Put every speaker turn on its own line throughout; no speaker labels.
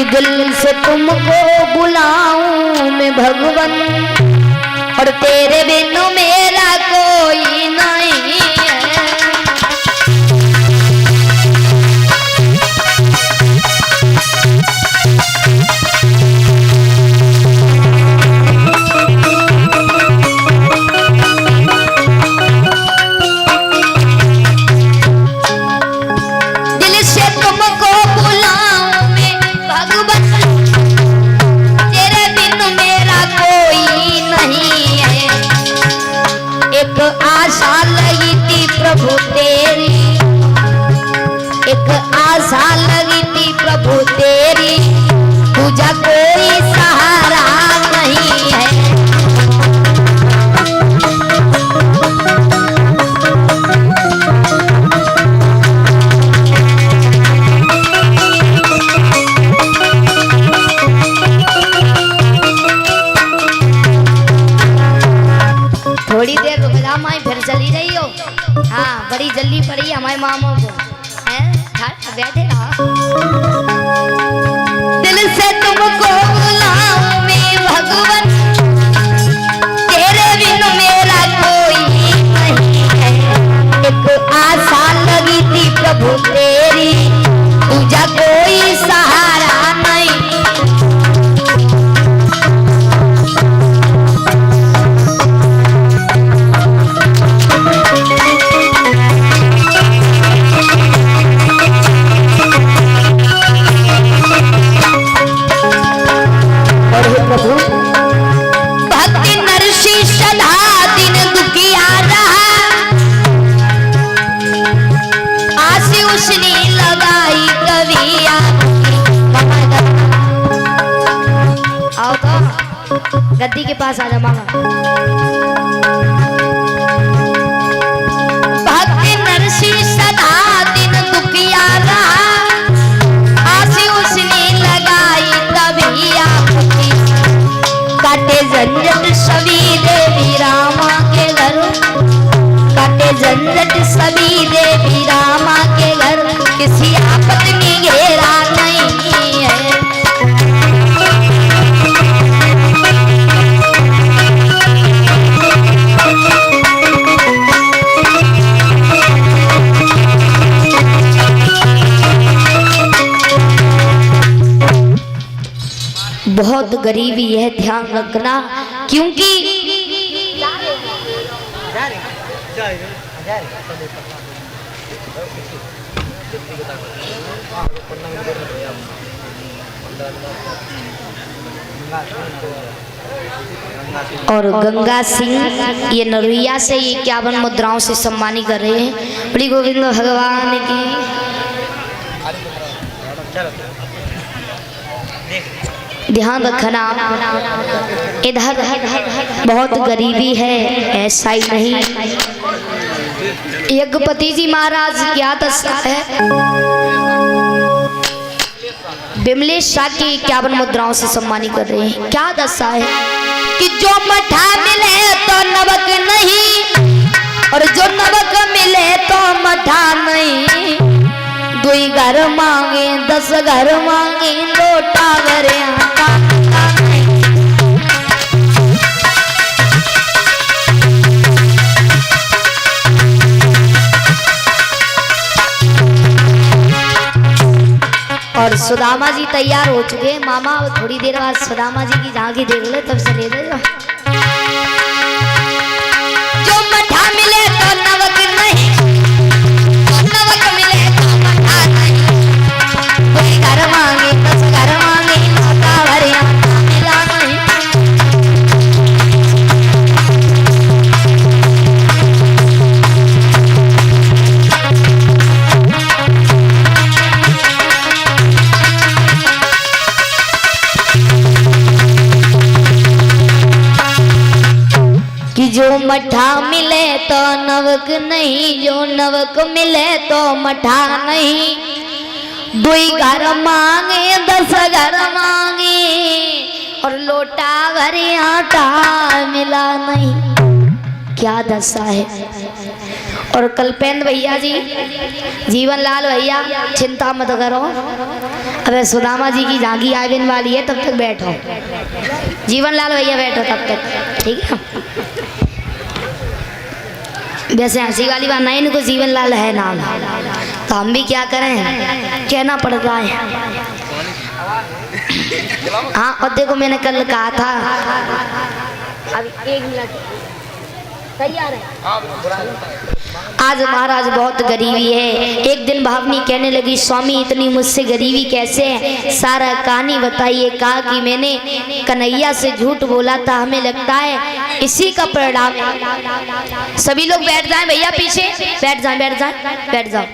कि दिल से तुमको बुलाऊं मैं भगवन, और तेरे बिन मेरा कोई नहीं है। दिल से तुमको बुलाऊं मैं भगवन, तेरे बिन मेरा कोई नहीं है। एक आशा लगी थी प्रभु तेरी, एक आशा लगी थी प्रभु तेरी, तुझा कोई सहारा नहीं है। थोड़ी देर रुक जा माई, फिर चली रही हो। हाँ बड़ी जल्दी पड़ी हमारे मामों को है, बैठे रहो। दिल से तुमको बुलाऊं मैं भगवन, तेरे बिन मेरा कोई नहीं है। एक आशा लगी थी प्रभु तेरी, तुझा कोई सहारा नहीं। प्रभु भक्ति नरसी सदा दिन दुखिया रहा, आशी उसने लगाई कभी आओ तो गद्दी के पास आ जा मामा। भक्ति नरसी सदा दिन दुखिया रहा, आशी उसने लगाई कभी आपकी। काटे झंझट सभी देवी रामा के घर, काटे झंझट सभी देवी रामा के घर, किसी आफत में घेरा नहीं है। बहुत गरीबी है, ध्यान रखना, क्योंकि और गंगा सिंह ये नरुइया से ये 51 मुद्राओं से सम्मानित कर रहे हैं। बड़ी गोविंद भगवान की। ध्यान रखना, इधर बहुत गरीबी है, ऐसा ही नहीं। यज्ञपति जी महाराज क्या दशा है, विमलेश शाह की 51 मुद्राओं से सम्मानित कर रहे हैं। क्या दशा है कि जो मठा मिले तो नवक नहीं, और जो नवक मिले तो मठा नहीं। 2 घर मांगे 10 घर मांगे, लोटा भरे आटा नहीं। और सुदामा जी तैयार हो चुके हैं मामा, थोड़ी देर बाद सुदामा जी की झांकी देख ले तब से ले ले। जो मठा मिले तो नवक नहीं, नवक मिले तो मठा नहीं। 2 घर मांगे 10 घर मांगे, लोटा भरे आटा मिला नहीं। कि जो मठा मिले तो नवक नहीं, जो नवक मिले तो मठा नहीं। 2 घर मांगे 10 घर मांगे, और लोटा भरे आटा मिला नहीं। क्या दशा है। और कल्पेंद्र भैया जी, जीवन लाल भैया, चिंता मत करो। अबे सुदामा जी की झांकी आने वाली है, तब तक बैठो। जीवन लाल भैया बैठो तब तक, ठीक है। वैसे हंसी वाली बात नहीं, इनको जीवन लाल है नाम, तो हम भी क्या करें, कहना पड़ता है। हाँ, और देखो मैंने कल कहा था, अभी 1 मिनट तैयार है। आज महाराज बहुत गरीबी है। एक दिन भावनी कहने लगी, स्वामी इतनी मुझसे गरीबी कैसे है, सारा कहानी बताइए। कहा कि मैंने कन्हैया से झूठ बोला था, हमें लगता है इसी का परिणाम है। सभी लोग बैठ जाएं भैया, पीछे बैठ जाएं, बैठ जाएं, बैठ जाओ,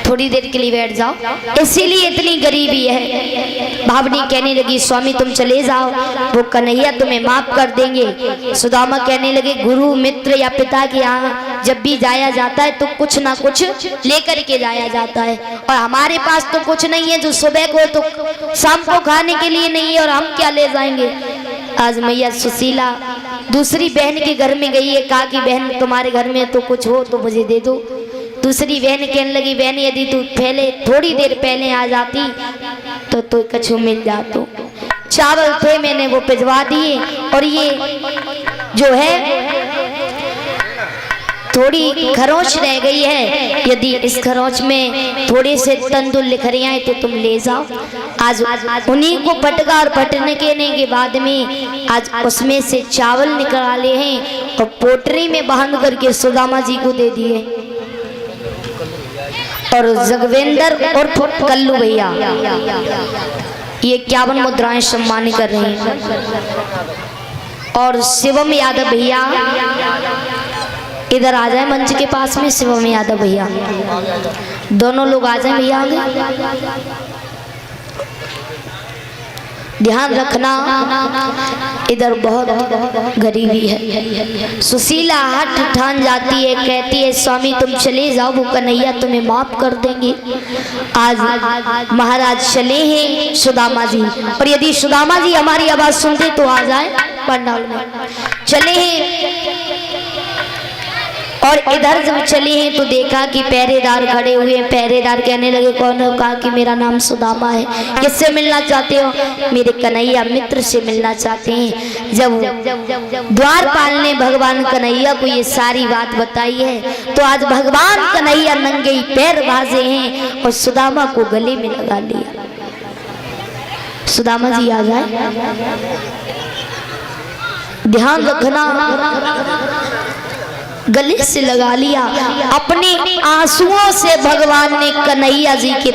थोड़ी देर के लिए बैठ जाओ, इसीलिए इतनी गरीबी है। भावनी कहने लगी, स्वामी तुम चले जाओ, वो कन्हैया तुम्हें माफ कर देंगे। सुदामा कहने लगे, गुरु मित्र या पिता के यहाँ जब भी जाया जाता है तो कुछ ना कुछ लेकर के जाया जाता है, और हमारे पास तो कुछ नहीं है, जो सुबह को तो शाम को खाने के लिए नहीं है, और हम क्या ले जाएंगे। आज मैया सुशीला दूसरी बहन के घर में गई है। कहा कि बहन तुम्हारे घर में तो कुछ हो तो मुझे दे दो। दूसरी बहन कहने लगी, बहन यदि तू पहले थोड़ी देर पहले आ जाती तो कछु मिल जातो। चावल थे मैंने वो भिजवा दिए, और ये जो है थोड़ी खरोच रह गई है, यदि इस खरोच में थोड़े से तंदुर लिखरियाँ हैं तो तुम ले जाओ। आज उन्हीं को पटका, और पटने के बाद में आज उसमें से चावल निकाले हैं और पोटरी में बांध करके सुदामा जी को दे दिए। और जगवेंद्र और कल्लू भैया ये 51 मुद्राएं सम्मानित कर रहे हैं। और शिवम यादव भैया इधर आ जाए मंच के पास में। शिवम यादव भैया, दोनों लोग आ जाए भैया आगे। ध्यान रखना, इधर बहुत गरीबी है। सुशीला हठ ठान जाती है, कहती है, स्वामी तुम चले जाओ, वो कन्हैया तुम्हें माफ कर देंगे। आज महाराज चले हैं सुदामा जी, और यदि सुदामा जी हमारी आवाज सुनते तो आ जाए पंडाल में। चले हैं, और इधर जब चले हैं तो देखा कि पहरेदार खड़े हुए हैं। पहरेदार कहने लगे, कौन हो? कहा कि मेरा नाम सुदामा है। किससे मिलना चाहते हो? मेरे कन्हैया मित्र से मिलना चाहते हैं। जब द्वारपाल ने भगवान कन्हैया को ये सारी बात बताई है तो आज भगवान कन्हैया नंगे पैर बाजे हैं और सुदामा को गले में लगा लिया। सुदामा जी आ जाए, ध्यान रखना, गले से लगा लिया। अपने आंसुओं से भगवान ने कन्हैया जी के,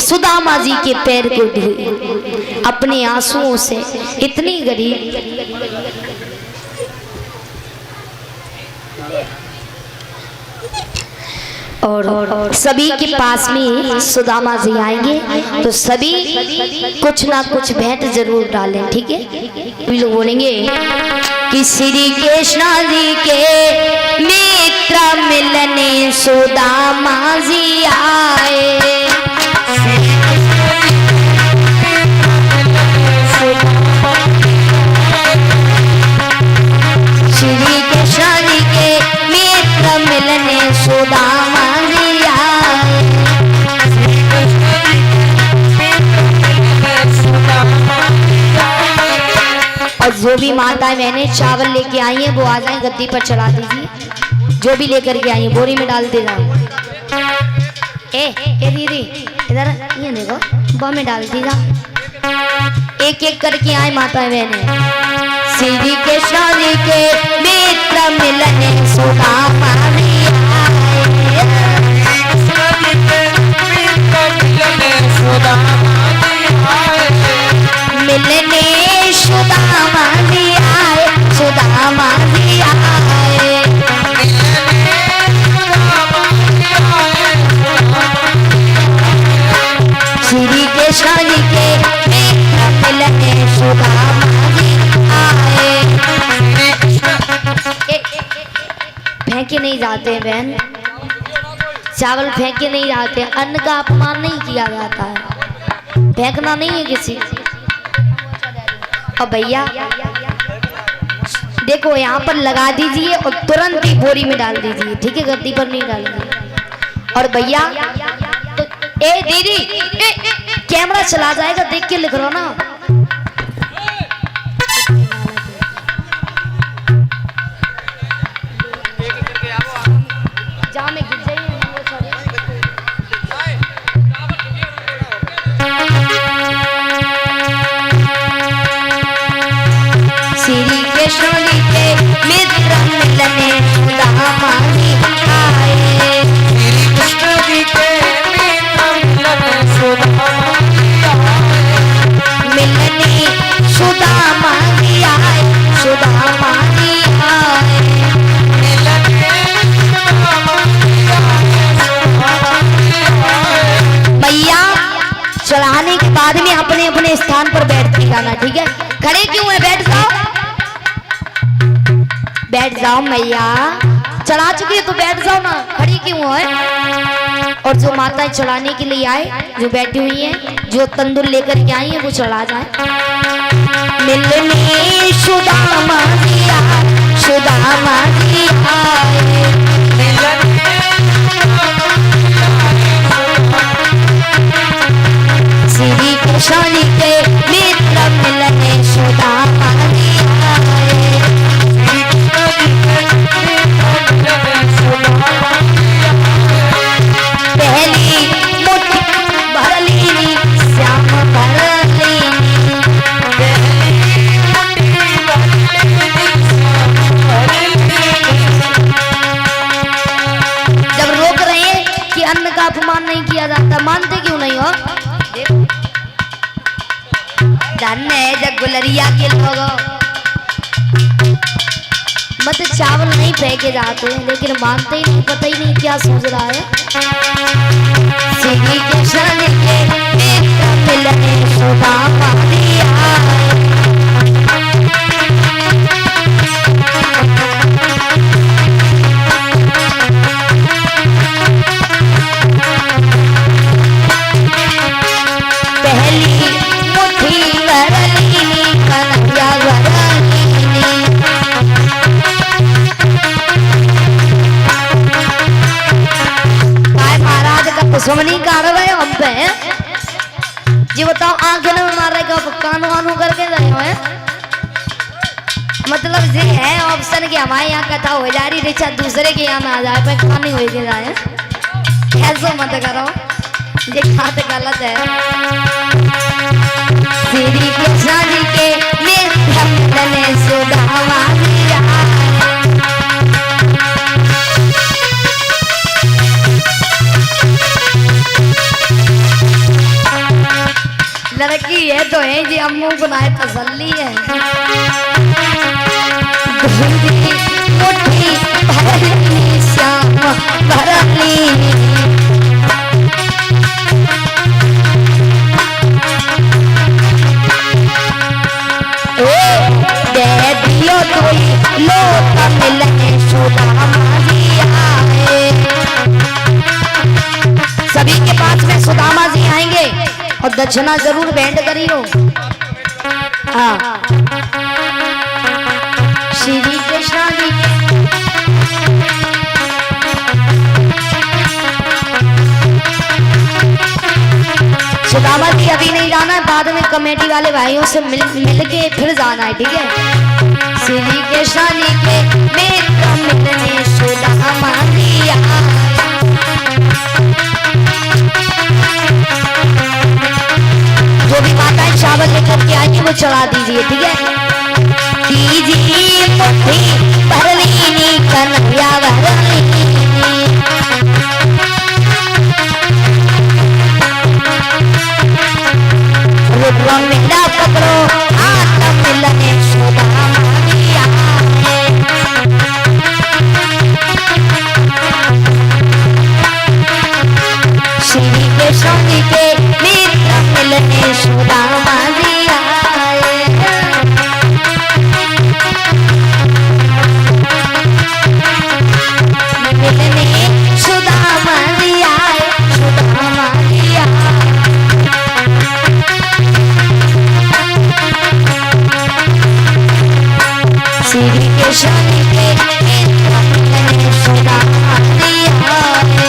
सुदामा जी के पैर को धोए अपने आंसुओं से। इतनी गरीब। और सभी के पास में सुदामा जी आएंगे तो सभी कुछ ना कुछ भेंट जरूर डालें, ठीक है। लोग बोलेंगे कि श्री कृष्ण जी के मित्र मिलने सुदामा जी आए। श्री कृष्ण जी के मित्र मिलने सुदामा जी आए। और जो भी माताएं मैंने चावल लेके आई हैं वो आ जाए, गद्दी पर चढ़ा दीजिए। जो भी लेकर के आई है बोरी में डाल देना। ए दीदी इधर ये देखो, बो में डाल दीजिए। एक एक करके आए माताएं बहने। श्री कृष्ण जी के मित्र मिलने सुदामा जी आए। मिलने सुदामा जी आए, सुदामा जी आए। श्री कृष्ण जी के मित्र मिलने सुदामा जी आए। फेंके नहीं जाते बहन, चावल फेंके नहीं जाते। अन्न का अपमान नहीं किया जाता है, फेंकना नहीं है किसी। और भैया देखो यहाँ पर लगा दीजिए और तुरंत ही बोरी में डाल दीजिए, ठीक है, गद्दी पर नहीं डालेंगे। और भैया तो ए दीदी कैमरा चला जाएगा, देख के लिख रहा ना। जहाँ में गिर जाइए श्री कृष्ण के मित्र मिलने सुदामाजी आए।
श्री कृष्ण जी के मित्र मिलने सुदामाजी आए।
मिलने सुदामाजी आए, सुदामाजी आए। भैया चढ़ाने के बाद में अपने अपने स्थान पर बैठ के गाना, ठीक है। खड़े क्यों है, बैठ जाओ, बैठ जाओ मैया, चढ़ा चुके तो बैठ जाओ ना, खड़ी क्यों है। और जो माताएं चढ़ाने के लिए आए, जो बैठी हुई हैं, जो तंदूर लेकर के आई है, वो चढ़ा जाए। मिलने सुदामाजी आए, सुदामाजी आए। श्री कृष्ण के मित्र मिलने सुदामाजी आए। पहली मुट्ठी भर लीनी श्याम भर लीनी। जब रोक रहे हैं कि अन्न का अपमान नहीं किया जाता, मानते क्यों नहीं हो। धन्य है जब गुलरिया के लोग मत चावल नहीं फेंके जाते हैं, लेकिन मानते ही नहीं, पता ही नहीं क्या सोच रहा है। श्री कृष्ण के मित्र मिलने सुदामाजी आए। पहली मुट्ठी भर लीनी कन्हैया भर लीनी। महाराज का दुश्मनी कर रहे हो हम पे, जी बताओ, आंखें में मारे का कान वानू करके रहे हो। मतलब ये है ऑप्शन कि हमारे यहाँ कथा हो जा रही, रिचा दूसरे के यहाँ ना आ जाए, पे खानी हो के जाए। ऐसा मत करो, ये खाते गलत है। श्री कृष्ण जी के मित्र मिलने सुदामाजी आए। लड़की है तो है जी, अम्मू बनाए तसल्ली है। मुट्ठी भर लीनी श्याम भर लीनी। दे दियो कोई लोक मिलने सुदामाजी आए। सभी के पास में सुदामाजी आएंगे और दक्षिणा जरूर भेंट करियो। हाँ, श्री कृष्ण जी सुदामाजी अभी नहीं जाना है, बाद में कमेटी वाले भाइयों से मिल के फिर जाना है, ठीक है। श्री कृष्ण जी के मित्र मिलने सुदामाजी आए। जो भी माताएं चावल लेकर के आएंगी वो चढ़ा दीजिए, ठीक है। दीजिए मुट्ठी भर लीनी कन्हैया भर लीनी। रुद्र मेरा पकड़ो हाथ मिलने सुदामाजी आए। श्री कृष्ण जी के मित्र मिलने सुदामाजी आए। मिलने सुदामाजी आए, सुदामाजी आए। श्री दर्शन के नेत्र मैंने सुना दिया है।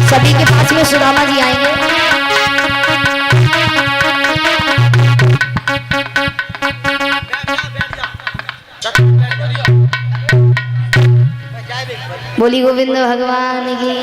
सभी के पास में सुदामा जी आएंगे। बोली गोविंद भगवान की।